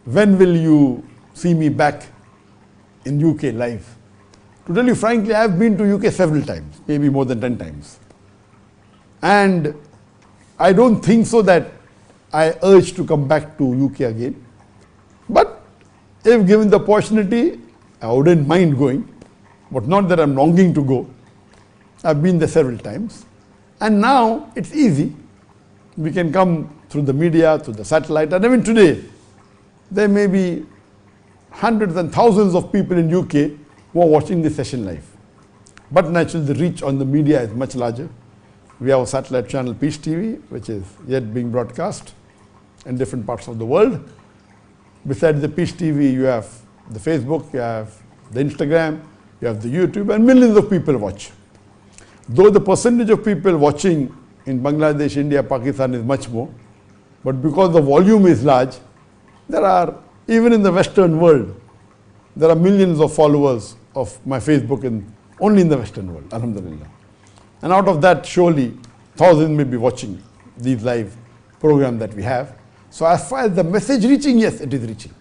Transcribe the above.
when will you see me back in UK live? To tell you frankly, I have been to UK several times, maybe more than 10 times. And I don't think so that I urge to come back to UK again. But if given the opportunity, I wouldn't mind going, but not that I'm longing to go. I've been there several times. And now it's easy. We can come through the media, through the satellite, and even today, there may be hundreds and thousands of people in UK who are watching this session live. But naturally, the reach on the media is much larger. We have a satellite channel, Peace TV, which is yet being broadcast in different parts of the world. Besides the Peace TV, you have the Facebook, you have the Instagram, you have the YouTube, and millions of people watch. Though the percentage of people watching in Bangladesh, India, Pakistan is much more, but because the volume is large, there are, even in the Western world, there are millions of followers of my Facebook only in the Western world, alhamdulillah. And out of that, surely thousands may be watching these live programs that we have. So as far as the message reaching, yes, it is reaching.